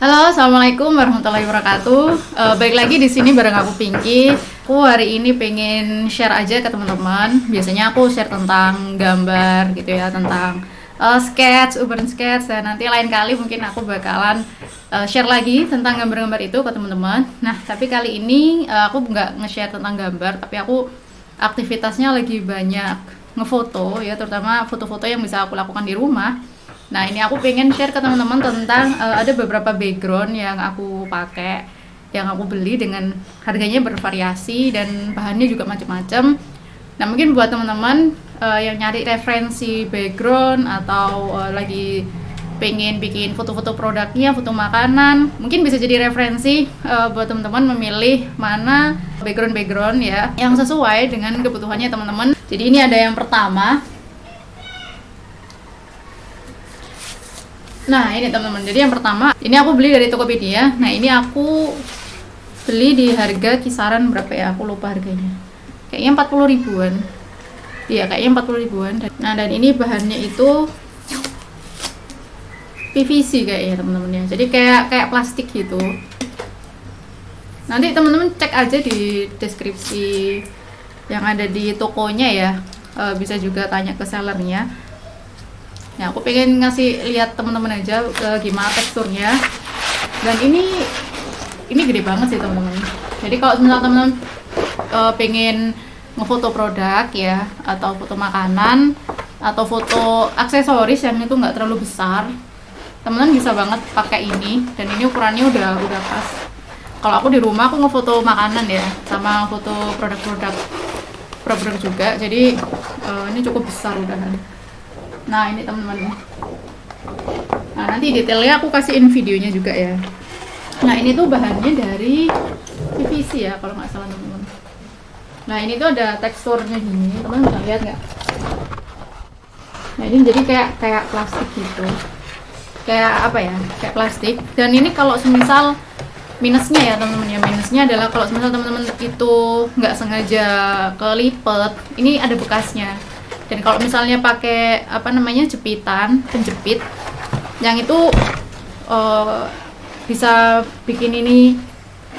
Halo, assalamualaikum warahmatullahi wabarakatuh. Baik lagi di sini bareng aku Pinky. Aku hari ini pengen share aja ke teman-teman. Biasanya aku share tentang gambar gitu ya, tentang sketch, urban sketch. Dan nanti lain kali mungkin aku bakalan share lagi tentang gambar-gambar itu ke teman-teman. Nah, tapi kali ini aku nggak nge-share tentang gambar, tapi aku aktivitasnya lagi banyak ngefoto ya, terutama foto-foto yang bisa aku lakukan di rumah. Nah, ini aku pengen share ke teman-teman tentang ada beberapa background yang aku pakai, yang aku beli dengan harganya bervariasi dan bahannya juga macam-macam. Nah, mungkin buat teman-teman yang nyari referensi background atau lagi pengen bikin foto-foto produknya, foto makanan, mungkin bisa jadi referensi buat teman-teman memilih mana background ya yang sesuai dengan kebutuhannya teman-teman. Jadi ini ada yang pertama. Nah, ini teman-teman, jadi yang pertama ini aku beli dari Tokopedia. Nah, ini aku beli di harga kisaran berapa ya, aku lupa harganya, kayaknya 40 ribuan. Iya, kayaknya 40 ribuan. Nah, dan ini bahannya itu PVC kayaknya teman-teman ya, jadi kayak plastik gitu. Nanti teman-teman cek aja di deskripsi yang ada di tokonya ya, bisa juga tanya ke sellernya. Nah, aku pengen ngasih lihat teman-teman aja gimana teksturnya. Dan ini gede banget sih teman-teman. Jadi kalau misalnya teman-teman pengen ngefoto produk ya, atau foto makanan, atau foto aksesoris yang itu nggak terlalu besar, teman-teman bisa banget pakai ini. Dan ini ukurannya udah pas. Kalau aku di rumah aku ngefoto makanan ya, sama foto produk juga. Jadi ini cukup besar udahan. Nah, ini teman-teman. Nah, nanti detailnya aku kasihin videonya juga ya. Nah, ini tuh bahannya dari PVC ya, kalau nggak salah teman-teman. Nah, ini tuh ada teksturnya gini, teman-teman bisa lihat nggak? Nah, ini jadi kayak plastik gitu. Kayak apa ya? Kayak plastik. Dan ini kalau semisal minusnya ya teman-teman ya, minusnya adalah kalau semisal teman-teman itu nggak sengaja kelipet, ini ada bekasnya. Dan kalau misalnya pakai penjepit yang itu bisa bikin ini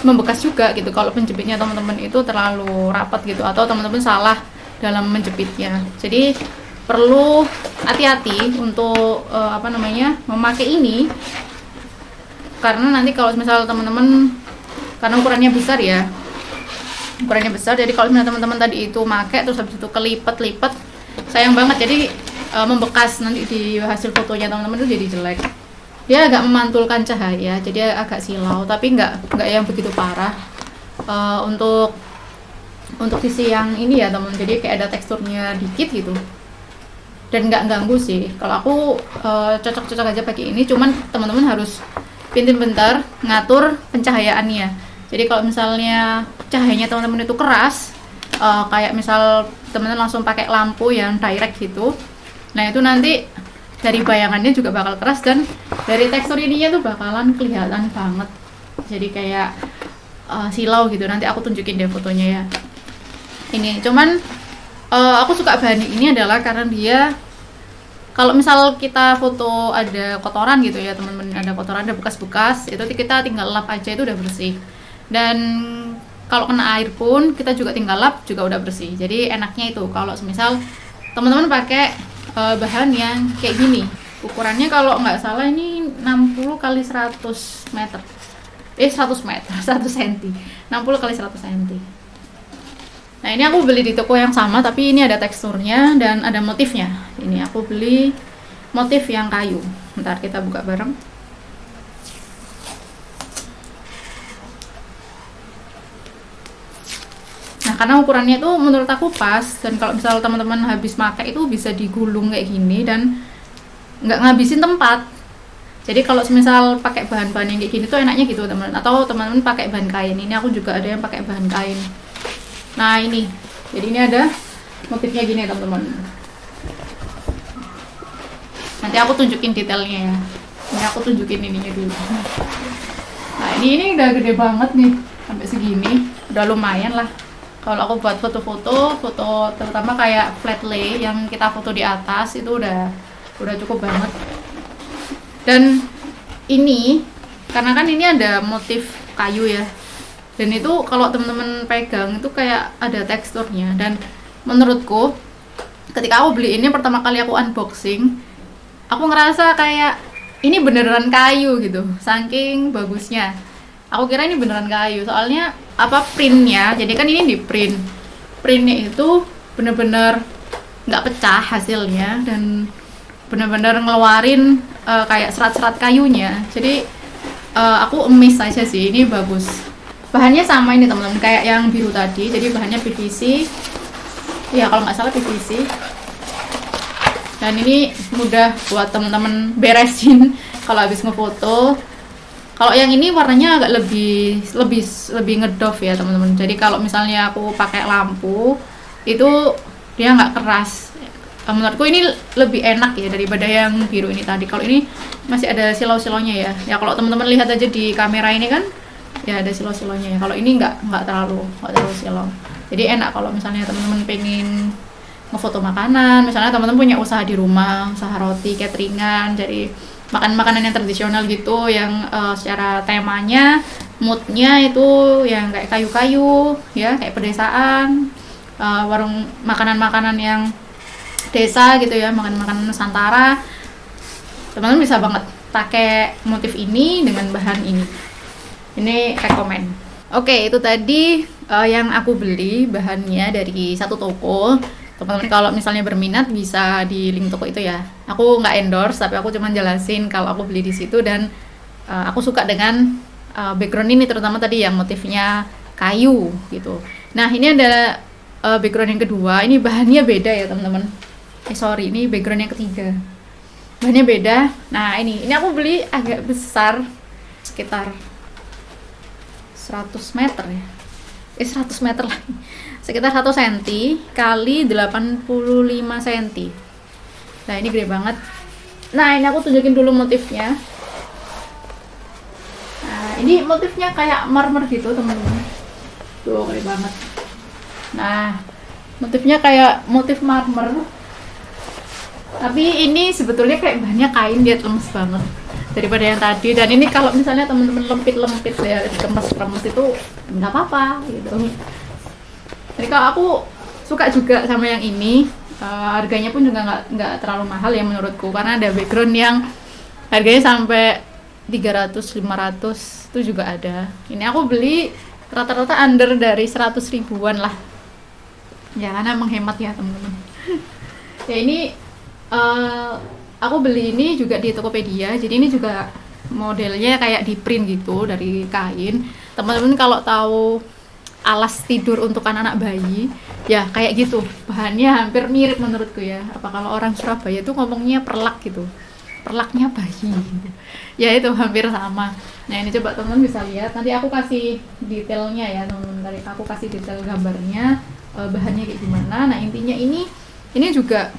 membekas juga gitu kalau penjepitnya teman-teman itu terlalu rapat gitu, atau teman-teman salah dalam menjepitnya. Jadi perlu hati-hati untuk memakai ini, karena nanti kalau misal teman-teman, karena ukurannya besar, jadi kalau misalnya teman-teman tadi itu pakai terus habis itu kelipet-lipet, sayang banget. Jadi membekas nanti di hasil fotonya teman-teman itu jadi jelek. Dia agak memantulkan cahaya, jadi agak silau, tapi nggak yang begitu parah. Untuk sisi yang ini ya teman, jadi kayak ada teksturnya dikit gitu, dan nggak ganggu sih. Kalau aku cocok aja pakai ini, cuman teman-teman harus pintar-pintar ngatur pencahayaannya. Jadi kalau misalnya cahayanya teman-teman itu keras, kayak misal teman-teman langsung pakai lampu yang direct gitu, nah itu nanti dari bayangannya juga bakal keras, dan dari tekstur ininya tuh bakalan kelihatan banget, jadi kayak silau gitu. Nanti aku tunjukin deh fotonya ya. Ini cuman aku suka bahan ini adalah karena dia, kalau misal kita foto ada kotoran gitu ya teman-teman, ada kotoran, ada bekas-bekas, itu kita tinggal lap aja itu udah bersih. Dan kalau kena air pun kita juga tinggal lap juga udah bersih. Jadi enaknya itu kalau misal teman-teman pakai bahan yang kayak gini. Ukurannya kalau nggak salah ini 60 kali 100 meter. 100 meter, 1 cm. 60 kali 100 cm. Nah, ini aku beli di toko yang sama, tapi ini ada teksturnya dan ada motifnya. Ini aku beli motif yang kayu. Bentar, kita buka bareng. Nah, karena ukurannya itu menurut aku pas, dan kalau misal teman-teman habis pakai itu bisa digulung kayak gini dan nggak ngabisin tempat. Jadi kalau misal pakai bahan-bahan yang kayak gini tuh enaknya gitu teman-teman, atau teman-teman pakai bahan kain. Ini aku juga ada yang pakai bahan kain. Nah, ini, jadi ini ada motifnya gini teman-teman. Nanti aku tunjukin detailnya ya. Ini aku tunjukin ininya dulu. Nah, ini udah gede banget nih, sampai segini, udah lumayan lah. Kalau aku buat foto terutama kayak flat lay yang kita foto di atas, itu udah cukup banget. Dan ini karena kan ini ada motif kayu ya, dan itu kalau teman-teman pegang itu kayak ada teksturnya. Dan menurutku ketika aku beli ini pertama kali aku unboxing, aku ngerasa kayak ini beneran kayu gitu, saking bagusnya. Aku kira ini beneran kayu, soalnya apa, printnya, jadi kan ini di printnya itu bener-bener nggak pecah hasilnya, dan bener-bener ngeluarin kayak serat-serat kayunya. Jadi aku amazed aja sih, ini bagus. Bahannya sama ini teman-teman, kayak yang biru tadi, jadi bahannya PVC ya kalau nggak salah PVC. Dan ini mudah buat teman-teman beresin kalau habis ngefoto. Kalau yang ini warnanya agak lebih ngedove ya teman-teman. Jadi kalau misalnya aku pakai lampu itu dia nggak keras. Menurutku ini lebih enak ya daripada yang biru ini tadi. Kalau ini masih ada silau-silaunya ya. Ya kalau teman-teman lihat aja di kamera ini kan ya ada silau-silaunya ya. Kalau ini nggak terlalu silau. Jadi enak kalau misalnya teman-teman pengen ngefoto makanan. Misalnya teman-teman punya usaha di rumah, usaha roti, cateringan, jadi makan makanan yang tradisional gitu, yang secara temanya, moodnya itu yang kayak kayu-kayu ya, kayak pedesaan, warung makanan-makanan yang desa gitu ya, makanan-makanan Nusantara. Teman-teman bisa banget pakai motif ini dengan bahan ini rekomen. Oke, itu tadi yang aku beli bahannya dari satu toko. Teman-teman kalau misalnya berminat bisa di link toko itu ya. Aku nggak endorse, tapi aku cuma jelasin kalau aku beli di situ, dan aku suka dengan background ini, terutama tadi yang motifnya kayu gitu. Nah ini ada background yang kedua. Ini bahannya beda ya teman-teman. Ini background yang ketiga. Bahannya beda. Nah ini aku beli agak besar, sekitar 100 meter ya. 100 meter lah, sekitar 1 cm kali 85 cm. Nah ini gede banget. Nah ini aku tunjukin dulu motifnya. Nah ini motifnya kayak marmer gitu teman-teman. Tuh gede banget. Nah motifnya kayak motif marmer, tapi ini sebetulnya kayak bahannya kain, dia lemes banget daripada yang tadi. Dan ini kalau misalnya teman-teman lempit ya, dikemes itu nggak apa-apa gitu. Jadi kalau aku suka juga sama yang ini, harganya pun juga nggak terlalu mahal ya menurutku, karena ada background yang harganya sampai 300-500 itu juga ada. Ini aku beli rata-rata under dari 100 ribuan lah ya, karena menghemat ya teman-teman. Ya ini aku beli ini juga di Tokopedia. Jadi ini juga modelnya kayak di print gitu dari kain. Teman-teman kalau tahu alas tidur untuk anak-anak bayi ya kayak gitu, bahannya hampir mirip menurutku ya. Apa kalau orang Surabaya tuh ngomongnya perlak gitu, perlaknya bayi gitu. Ya itu hampir sama. Nah ini coba teman-teman bisa lihat, nanti aku kasih detailnya ya teman-teman. Tadi aku kasih detail gambarnya, bahannya kayak gimana. Nah intinya ini juga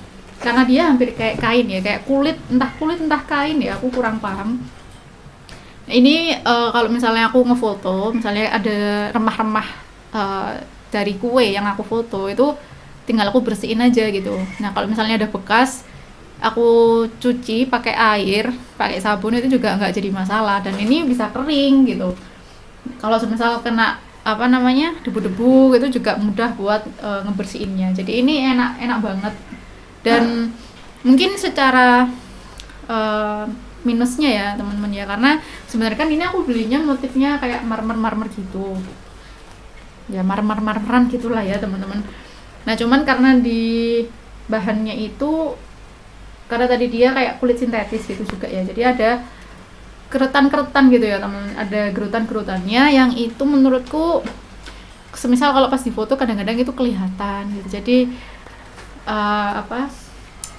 karena dia hampir kayak kain ya, kayak kulit entah kain ya, aku kurang paham. Nah, ini kalau misalnya aku ngefoto, misalnya ada remah-remah dari kue yang aku foto, itu tinggal aku bersihin aja gitu. Nah kalau misalnya ada bekas, aku cuci pakai air, pakai sabun, itu juga nggak jadi masalah. Dan ini bisa kering gitu. Kalau misal kena debu-debu itu juga mudah buat ngebersihinnya. Jadi ini enak banget. Dan mungkin secara minusnya ya teman-teman ya, karena sebenarnya kan ini aku belinya motifnya kayak marmer gitu ya, marmeran gitulah ya teman-teman. Nah cuman karena di bahannya itu, karena tadi dia kayak kulit sintetis gitu juga ya, jadi ada kerutan gitu ya teman-teman, ada gerutan-gerutannya yang itu menurutku semisal kalau pas di foto kadang-kadang itu kelihatan gitu. Jadi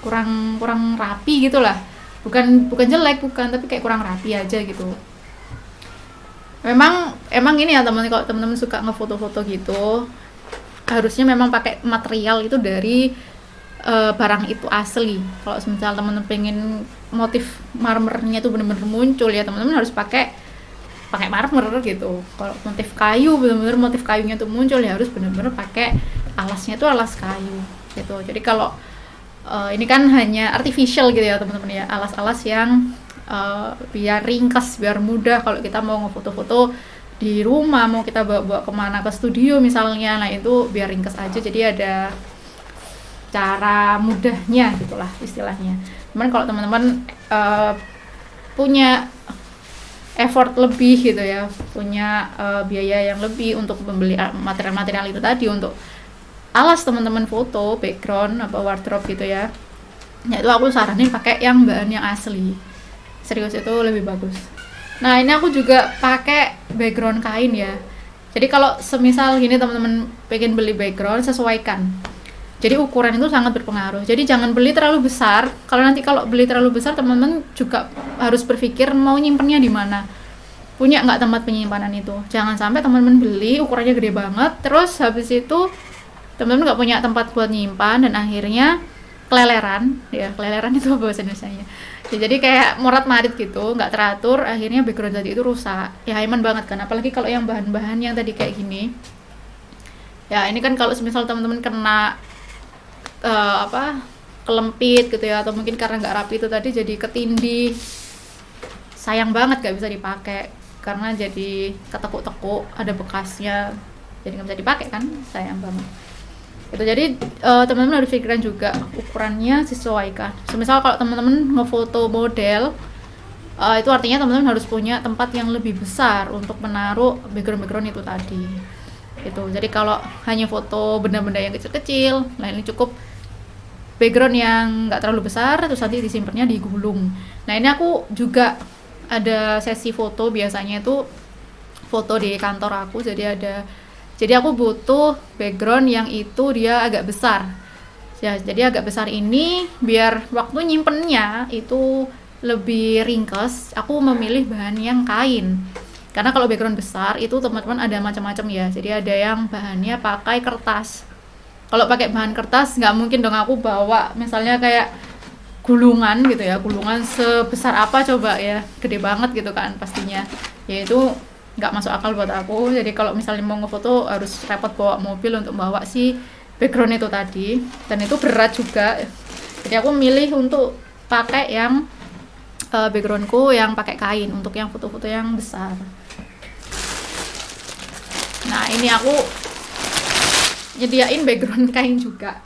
kurang rapi gitulah, bukan jelek, tapi kayak kurang rapi aja gitu. Emang ini ya teman-teman, kalau teman-teman suka ngefoto-foto gitu harusnya memang pakai material itu dari barang itu asli. Kalau misal teman-teman pengen motif marmernya itu benar-benar muncul ya, teman-teman harus pakai marmer gitu. Kalau motif kayu, benar-benar motif kayunya tuh muncul ya harus benar-benar pakai alasnya tuh alas kayu gitu. Jadi kalau ini kan hanya artificial gitu ya teman-teman ya, alas-alas yang biar ringkas, biar mudah kalau kita mau ngefoto-foto di rumah, mau kita bawa kemana, ke studio misalnya. Nah itu biar ringkas aja, jadi ada cara mudahnya gitulah istilahnya. Cuman kalau teman-teman punya effort lebih gitu ya, punya biaya yang lebih untuk membeli material-material itu tadi untuk alas teman-teman foto, background, apa wardrobe gitu ya, itu aku saranin pakai yang bahan yang asli, serius itu lebih bagus. Nah ini aku juga pakai background kain ya, jadi kalau semisal gini teman-teman pengen beli background, sesuaikan. Jadi ukuran itu sangat berpengaruh. Jadi jangan beli terlalu besar. Kalau beli terlalu besar, teman-teman juga harus berpikir mau nyimpennya di mana. Punya nggak tempat penyimpanan itu? Jangan sampai teman-teman beli ukurannya gede banget, terus habis itu teman-teman nggak punya tempat buat nyimpan dan akhirnya keleleran. Ya keleleran itu apa bahasa Indonesianya? Ya, jadi kayak morat-marit gitu, nggak teratur. Akhirnya background tadi itu rusak. Ya aman banget kan. Apalagi kalau yang bahan-bahan yang tadi kayak gini. Ya ini kan kalau semisal teman-teman kena kelempit gitu ya, atau mungkin karena nggak rapi itu tadi jadi ketindih, sayang banget nggak bisa dipakai karena jadi ketekuk-tekuk, ada bekasnya, jadi nggak bisa dipakai kan, sayang banget itu. Jadi teman-teman harus pikiran juga ukurannya sesuaikan. Semisal kalau teman-teman ngefoto model, itu artinya teman-teman harus punya tempat yang lebih besar untuk menaruh background itu tadi itu. Jadi kalau hanya foto benda-benda yang kecil-kecil, nah ini cukup background yang nggak terlalu besar, terus nanti disimpannya di gulung. Nah ini aku juga ada sesi foto, biasanya itu foto di kantor aku, jadi aku butuh background yang itu dia agak besar ya. Jadi agak besar ini biar waktu nyimpennya itu lebih ringkas, aku memilih bahan yang kain. Karena kalau background besar itu teman-teman ada macam-macam ya, jadi ada yang bahannya pakai kertas. Kalau pakai bahan kertas nggak mungkin dong aku bawa misalnya kayak gulungan gitu ya, gulungan sebesar apa coba ya, gede banget gitu kan pastinya, ya itu nggak masuk akal buat aku. Jadi kalau misalnya mau ngefoto harus repot bawa mobil untuk bawa si background itu tadi, dan itu berat juga. Jadi aku milih untuk pakai yang backgroundku yang pakai kain untuk yang foto-foto yang besar. Nah ini aku nyediain background kain juga.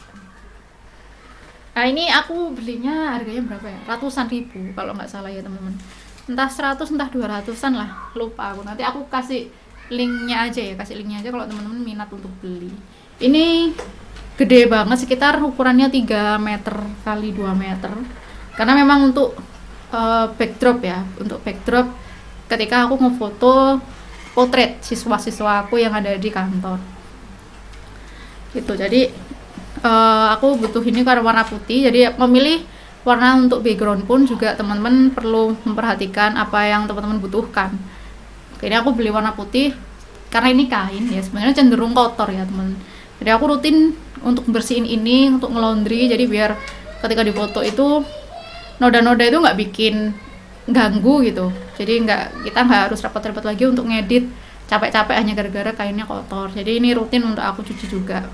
Nah ini aku belinya harganya berapa ya, ratusan ribu kalau nggak salah ya teman-teman, entah 100 entah 200an lah, lupa aku. Nanti aku kasih linknya aja kalau teman-teman minat untuk beli. Ini gede banget, sekitar ukurannya 3 meter kali 2 meter, karena memang untuk backdrop ya, untuk backdrop ketika aku ngefoto potret siswa-siswa aku yang ada di kantor gitu. Jadi aku butuh ini karena warna putih, jadi memilih warna untuk background pun juga teman-teman perlu memperhatikan apa yang teman-teman butuhkan. Ini aku beli warna putih karena ini kain ya, sebenarnya cenderung kotor ya teman. Jadi aku rutin untuk bersihin ini, untuk nge-laundry, jadi biar ketika difoto itu noda-noda itu nggak bikin ganggu gitu. Jadi kita nggak harus repot-repot lagi untuk ngedit capek-capek hanya gara-gara kainnya kotor. Jadi ini rutin untuk aku cuci juga.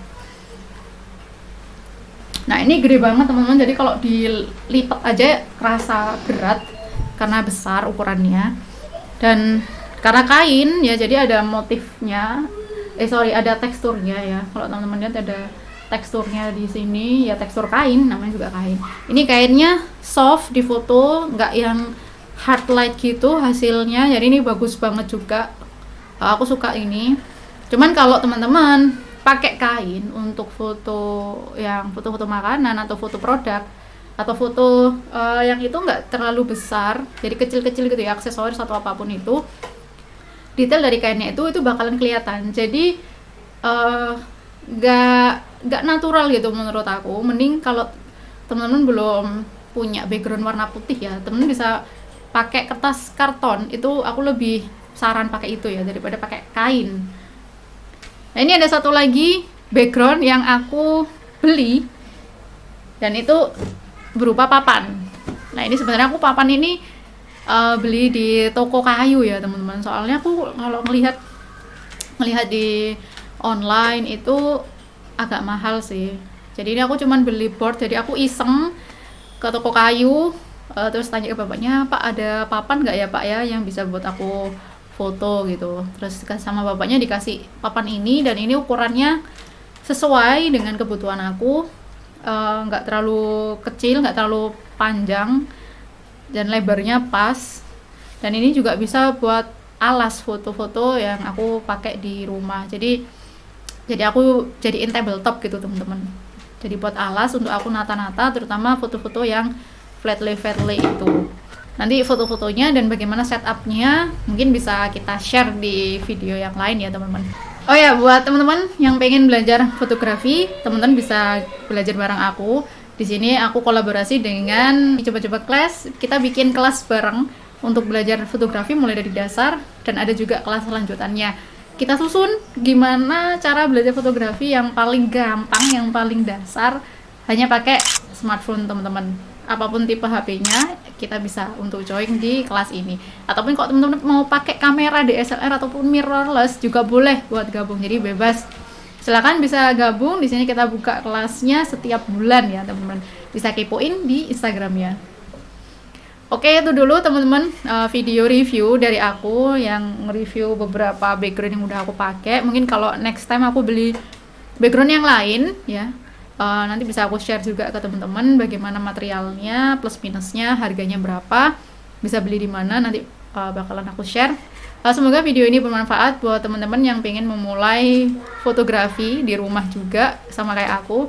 Nah ini gede banget teman-teman, jadi kalau dilipat aja kerasa berat karena besar ukurannya, dan karena kain ya jadi ada motifnya, ada teksturnya ya. Kalau teman-teman lihat ada teksturnya di sini ya, tekstur kain, namanya juga kain. Ini kainnya soft di foto, nggak yang hard light gitu hasilnya, jadi ini bagus banget juga. Aku suka ini. Cuman kalau teman-teman pakai kain untuk foto yang foto-foto makanan atau foto produk atau foto yang itu nggak terlalu besar, jadi kecil-kecil gitu ya, aksesoris atau apapun itu, detail dari kainnya itu bakalan kelihatan. Jadi nggak natural gitu menurut aku. Mending kalau teman-teman belum punya background warna putih ya, teman-teman bisa pakai kertas karton, itu aku lebih saran pakai itu ya daripada pakai kain. Nah ini ada satu lagi background yang aku beli, dan itu berupa papan. Nah ini sebenarnya aku papan ini beli di toko kayu ya teman-teman, soalnya aku kalau melihat di online itu agak mahal sih. Jadi ini aku cuman beli board, jadi aku iseng ke toko kayu, Terus tanya ke bapaknya, Pak ada papan nggak ya Pak ya yang bisa buat aku foto gitu. Terus sama bapaknya dikasih papan ini, dan ini ukurannya sesuai dengan kebutuhan aku, nggak terlalu kecil, nggak terlalu panjang, dan lebarnya pas. Dan ini juga bisa buat alas foto-foto yang aku pakai di rumah. Jadi aku jadiin tabletop gitu teman-teman. Jadi buat alas untuk aku nata-nata, terutama foto-foto yang flat lay itu. Nanti foto-fotonya dan bagaimana setupnya mungkin bisa kita share di video yang lain ya teman-teman. Oh ya, buat teman-teman yang pengen belajar fotografi, teman-teman bisa belajar bareng aku. Di sini aku kolaborasi dengan Coba-Coba Class. Kita bikin kelas bareng untuk belajar fotografi mulai dari dasar, dan ada juga kelas lanjutannya. Kita susun gimana cara belajar fotografi yang paling gampang, yang paling dasar, hanya pakai smartphone teman-teman. Apapun tipe HP-nya, kita bisa untuk join di kelas ini. Ataupun kalau teman-teman mau pakai kamera DSLR ataupun mirrorless juga boleh buat gabung. Jadi bebas. Silakan bisa gabung. Di sini kita buka kelasnya setiap bulan ya, teman-teman. Bisa kepoin di Instagramnya. Oke, itu dulu teman-teman video review dari aku yang nge-review beberapa background yang udah aku pakai. Mungkin kalau next time aku beli background yang lain ya, nanti bisa aku share juga ke teman-teman bagaimana materialnya, plus minusnya, harganya berapa, bisa beli di mana, nanti bakalan aku share. Semoga video ini bermanfaat buat teman-teman yang pengen memulai fotografi di rumah juga sama kayak aku,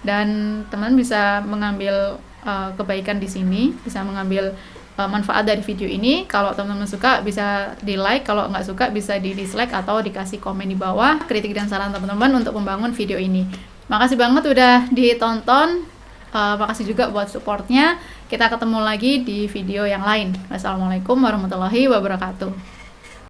dan teman bisa mengambil kebaikan di sini, bisa mengambil manfaat dari video ini. Kalau teman-teman suka bisa di like, kalau nggak suka bisa di dislike atau dikasih komen di bawah kritik dan saran teman-teman untuk membangun video ini. Makasih banget udah ditonton, makasih juga buat supportnya. Kita ketemu lagi di video yang lain. Wassalamualaikum warahmatullahi wabarakatuh.